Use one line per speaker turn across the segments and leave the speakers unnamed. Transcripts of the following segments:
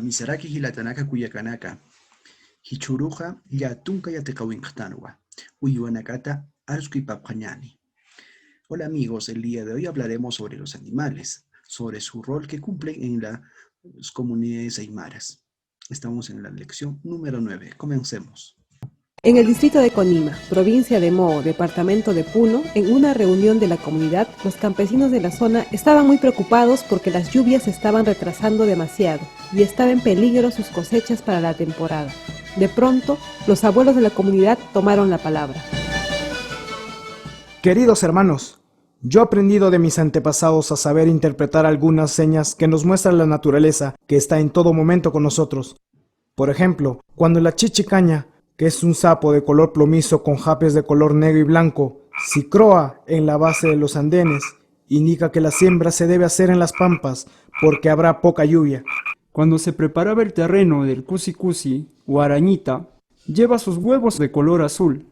Misaraki hilatanaka kuyakanaka. Hichuruja yatunka yatekawinqtanwa. Uyuanakata arskuipapqañani. Hola amigos, el día de hoy hablaremos sobre los animales, sobre su rol que cumplen en las comunidades aymaras. Estamos en la lección número 9. Comencemos.
En el distrito de Conima, provincia de Moo, departamento de Puno, en una reunión de la comunidad, los campesinos de la zona estaban muy preocupados porque las lluvias se estaban retrasando demasiado y estaba en peligro sus cosechas para la temporada. De pronto, los abuelos de la comunidad tomaron la palabra.
Queridos hermanos, yo he aprendido de mis antepasados a saber interpretar algunas señas que nos muestran la naturaleza que está en todo momento con nosotros. Por ejemplo, cuando la chichicaña, que es un sapo de color plomizo con japes de color negro y blanco, si croa en la base de los andenes, indica que la siembra se debe hacer en las pampas porque habrá poca lluvia.
Cuando se preparaba el terreno del cusi o arañita, lleva sus huevos de color azul,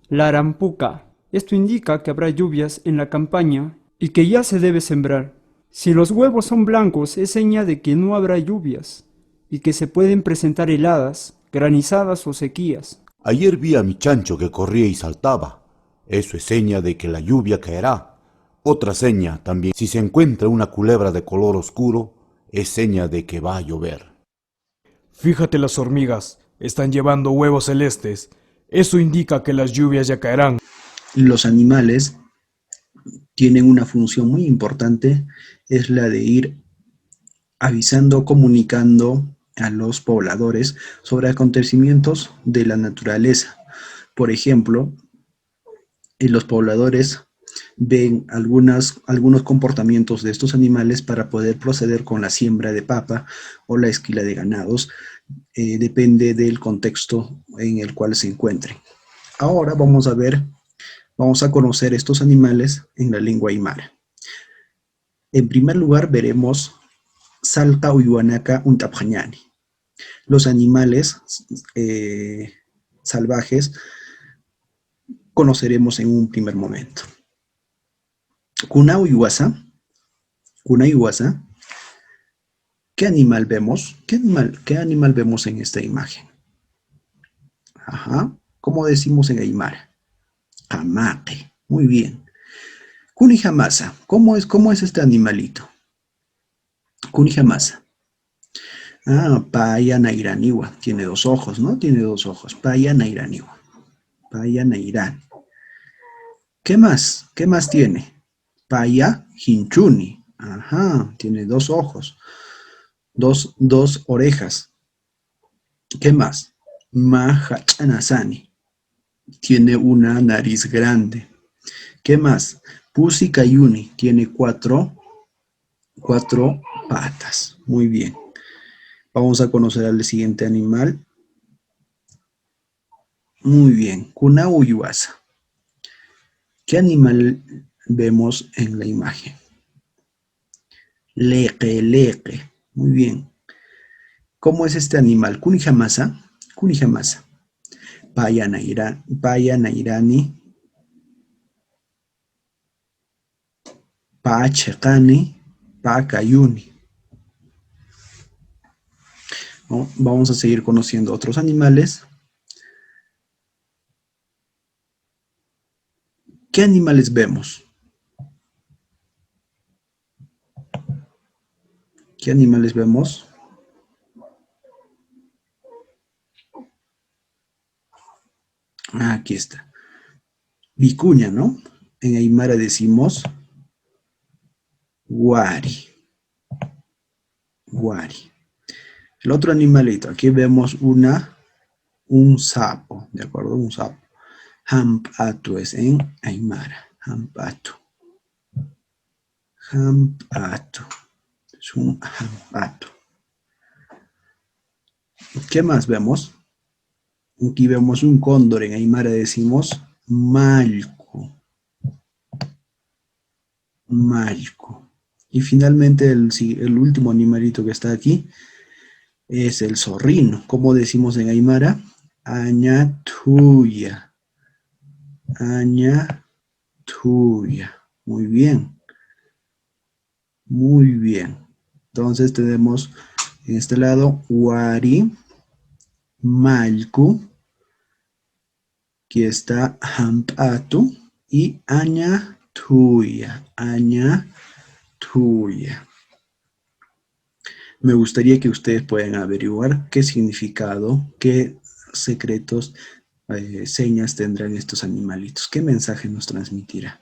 la arampuca. Esto indica que habrá lluvias en la campaña y que ya se debe sembrar. Si los huevos son blancos, es seña de que no habrá lluvias y que se pueden presentar heladas, granizadas o sequías.
Ayer vi a mi chancho que corría y saltaba. Eso es seña de que la lluvia caerá. Otra seña también, si se encuentra una culebra de color oscuro, es seña de que va a llover.
Fíjate, las hormigas están llevando huevos celestes. Eso indica que las lluvias ya caerán.
Los animales tienen una función muy importante, es la de ir avisando, comunicando a los pobladores sobre acontecimientos de la naturaleza. Por ejemplo, los pobladores ven algunos comportamientos de estos animales para poder proceder con la siembra de papa o la esquila de ganados. Depende del contexto en el cual se encuentren. Ahora vamos a conocer estos animales en la lengua aymara. En primer lugar veremos Salqa Uyuanaka Untapjañani. Los animales salvajes conoceremos en un primer momento. Kuna Uyuasa. ¿Qué animal vemos? ¿Qué animal vemos en esta imagen? Ajá. ¿Cómo decimos en aymara? Jamaqe. Muy bien. Kunijamasa. ¿Cómo es este animalito? Kunijamasa. Paya Nairaniwa. Tiene dos ojos, ¿no? Tiene dos ojos. Paya Nairaniwa. Paya Nairani. ¿Qué más? ¿Qué más tiene? Paya Hinchuni. Ajá, tiene dos ojos. Dos orejas. ¿Qué más? Mahachanasani. Tiene una nariz grande. ¿Qué más? Pusi Kayuni. Tiene cuatro patas. Muy bien. Vamos a conocer al siguiente animal. Muy bien. Kunauyuasa. ¿Qué animal vemos en la imagen? Leque. Muy bien. ¿Cómo es este animal? Kunijamasa. Paya Nairani. Pachekani. Pacayuni. Vamos a seguir conociendo otros animales. ¿Qué animales vemos? ¿Qué animales vemos? Aquí está. Vicuña, ¿no? En aymara decimos guari. El otro animalito, aquí vemos un sapo, ¿de acuerdo? Un sapo. Hampatu es en aymara. Hampatu. Es un hampatu. ¿Qué más vemos? Aquí vemos un cóndor, en aymara decimos malco. Y finalmente el último animalito que está aquí es el zorrino. ¿Cómo decimos en aymara? Añatuya. Muy bien. Entonces tenemos En este lado, wari, malku. Aquí está hampatu y aña tuya. Aña tuya. Me gustaría que ustedes puedan averiguar qué significado, qué secretos, señas tendrán estos animalitos. ¿Qué mensaje nos transmitirá?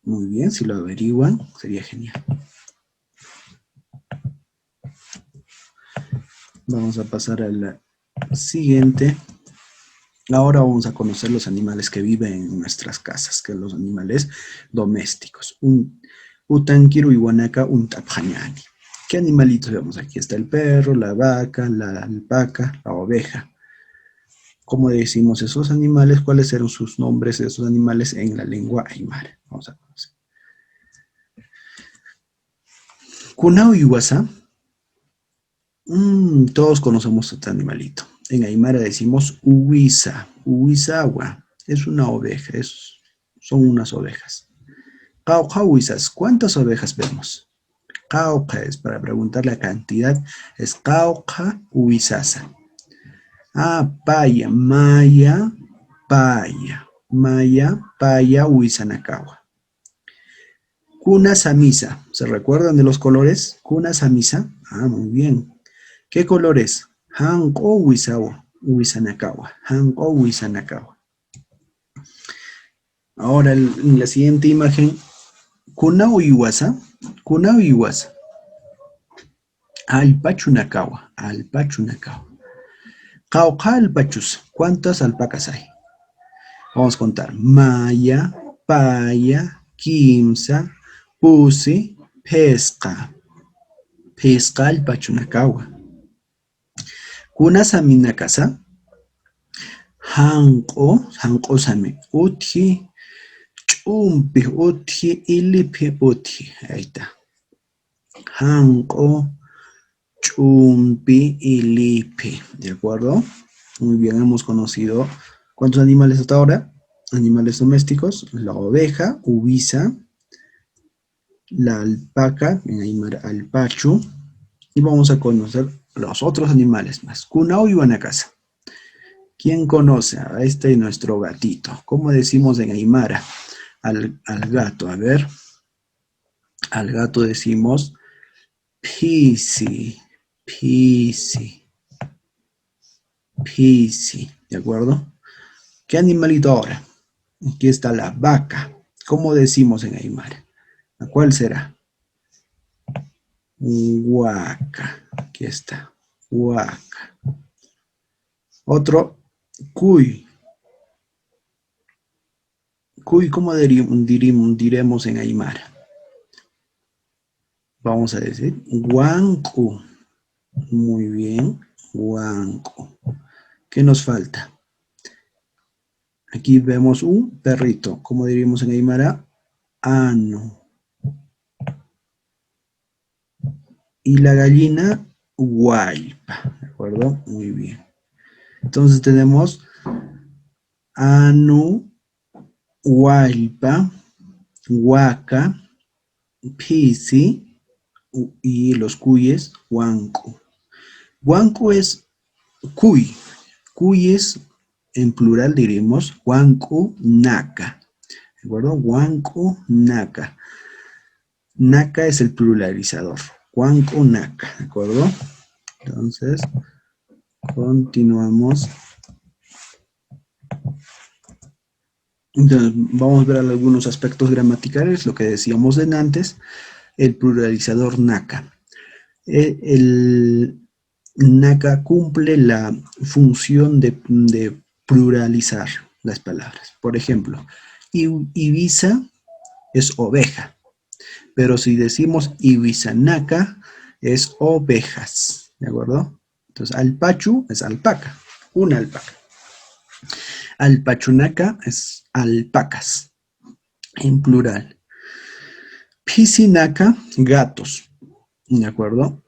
Muy bien, si lo averiguan, sería genial. Vamos a pasar a la siguiente. Ahora vamos a conocer los animales que viven en nuestras casas, que son los animales domésticos. Utankiru iwanaka untaphañani. ¿Qué animalitos vemos? Aquí está el perro, la vaca, la alpaca, la oveja. ¿Cómo decimos esos animales? ¿Cuáles eran sus nombres de esos animales en la lengua aymara? Vamos a conocer. Kunau Iwasa. Todos conocemos este animalito. En aymara decimos uwisa, uwisawa. Es una oveja, son unas ovejas. Qauqa uwisas. ¿Cuántas ovejas vemos? Qauqa es para preguntar la cantidad. Es qauqa uwisasa. Paya, maya, paya. Maya, paya, uwisanakawa. Kuna samisa. ¿Se recuerdan de los colores? Kuna samisa. Muy bien. ¿Qué colores? Hanko wisawa, wisanakawa. Hanko wisanakawa. Ahora en la siguiente imagen, kunau iwasa. Kunau iwasa. Alpachunakawa. Alpachunakawa. Qauqa alpachus. ¿Cuántas alpacas hay? Vamos a contar. Maya, paya, kimsa, pusi, pesca. Pesca alpachunakawa. Kuna saminakasa. Hanko sami. Uthi, chumpi, uthi, ilipi, uthi. Ahí está. Hanko, chumpi, ilipi. ¿De acuerdo? Muy bien, hemos conocido cuántos animales hasta ahora. Animales domésticos. La oveja, ubisa. La alpaca, en aymara alpachu. Y vamos a conocer los otros animales más. Kunau y Guanacasa. ¿Quién conoce a este nuestro gatito? ¿Cómo decimos en aymara al gato? A ver. Al gato decimos pisi, pisi, pisi. ¿De acuerdo? ¿Qué animalito ahora? Aquí está la vaca. ¿Cómo decimos en aymara? ¿A cuál será? Huaca. Aquí está. Huaca. Otro, cuy. Cuy, ¿cómo diremos en aymara? Vamos a decir huancu. Muy bien, huancu. ¿Qué nos falta? Aquí vemos un perrito. ¿Cómo diríamos en aymara? Anu. Y la gallina, huaypa. ¿De acuerdo? Muy bien. Entonces tenemos anu, huaypa, huaca, pisi y los cuyes, huancu. Huancu es cuy. Cuy es, en plural diremos, huancu naka. ¿De acuerdo? Huancu naka. Naka es el pluralizador. Huancu naka. ¿De acuerdo? Entonces, continuamos. Entonces, vamos a ver algunos aspectos gramaticales, lo que decíamos de antes, el pluralizador naka. El naka cumple la función de pluralizar las palabras. Por ejemplo, Ibiza es oveja, pero si decimos Ibizanaka es ovejas, ¿de acuerdo? Entonces, alpachu es alpaca, una alpaca. Alpachunaka es alpacas, en plural. Pisinaka, gatos, ¿de acuerdo?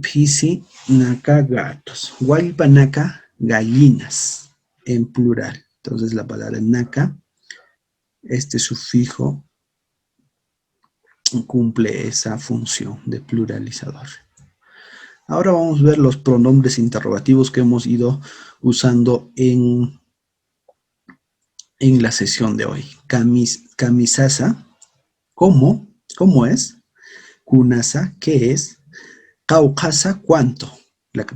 Pisinaka, gatos. Guaypanaka, gallinas, en plural. Entonces la palabra naka, este sufijo, cumple esa función de pluralizador. Ahora vamos a ver los pronombres interrogativos que hemos ido usando en la sesión de hoy. Camisasa, ¿cómo? ¿Cómo es? Kunasa, ¿qué es? Caucasa, ¿cuánto?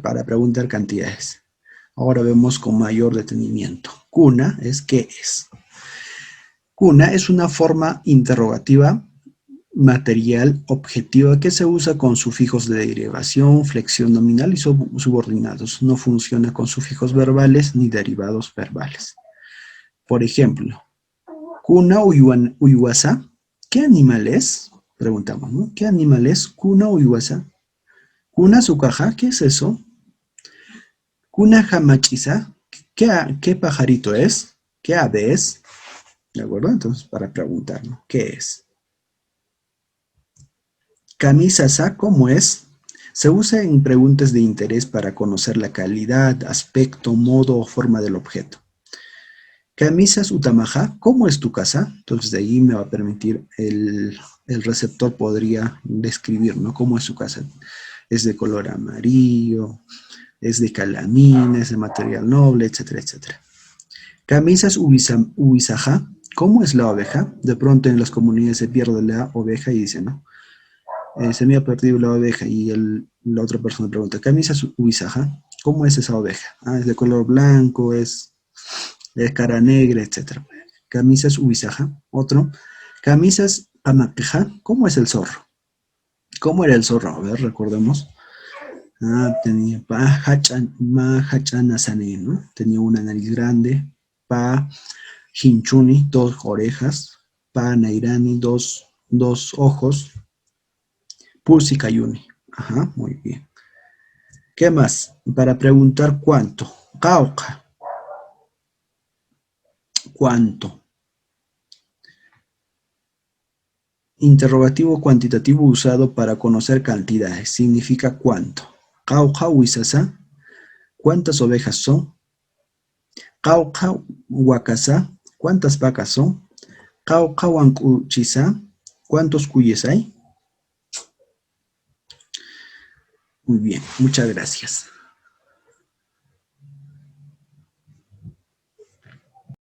Para preguntar cantidades. Ahora vemos con mayor detenimiento. Cuna es ¿qué es? Cuna es una forma interrogativa material objetiva que se usa con sufijos de derivación, flexión nominal y subordinados. No funciona con sufijos verbales ni derivados verbales. Por ejemplo, Cuna uyuasa, ¿qué animal es? Preguntamos, ¿no? ¿Qué animal es? Cuna uyuasa. Cuna sucaja, ¿qué es eso? Cuna jamachiza, ¿qué pajarito es? ¿Qué ave es? ¿De acuerdo? Entonces, para preguntarnos, ¿qué es? Camisasa, ¿cómo es? Se usa en preguntas de interés para conocer la calidad, aspecto, modo o forma del objeto. Camisas utamaja, ¿cómo es tu casa? Entonces de ahí me va a permitir el receptor podría describir, ¿no? ¿Cómo es su casa? Es de color amarillo, es de calamina, es de material noble, etcétera, etcétera. Camisas ubisaja, ¿cómo es la oveja? De pronto en las comunidades se pierde la oveja y dice, ¿no? Se me ha perdido la oveja y la otra persona pregunta, camisas ubisaja, ¿cómo es esa oveja? Ah, es de color blanco, es de cara negra, etc. Camisas ubisaja. Otro, camisas amaqueja, ¿cómo es el zorro? ¿Cómo era el zorro? A ver, recordemos. Ah, tenía mahachanasane, ¿no? Tenía una nariz grande. Pa hinchuni, dos orejas. Pa nairani, dos ojos. Pusi Kayuni. Ajá, muy bien. ¿Qué más? Para preguntar cuánto. Cauca. ¿Cuánto? Interrogativo cuantitativo usado para conocer cantidades. Significa cuánto. Cauca wisasa. ¿Cuántas ovejas son? Cauca wakasa. ¿Cuántas vacas son? Cauca wankuchisa. ¿Cuántos cuyes hay? Muy bien, muchas gracias.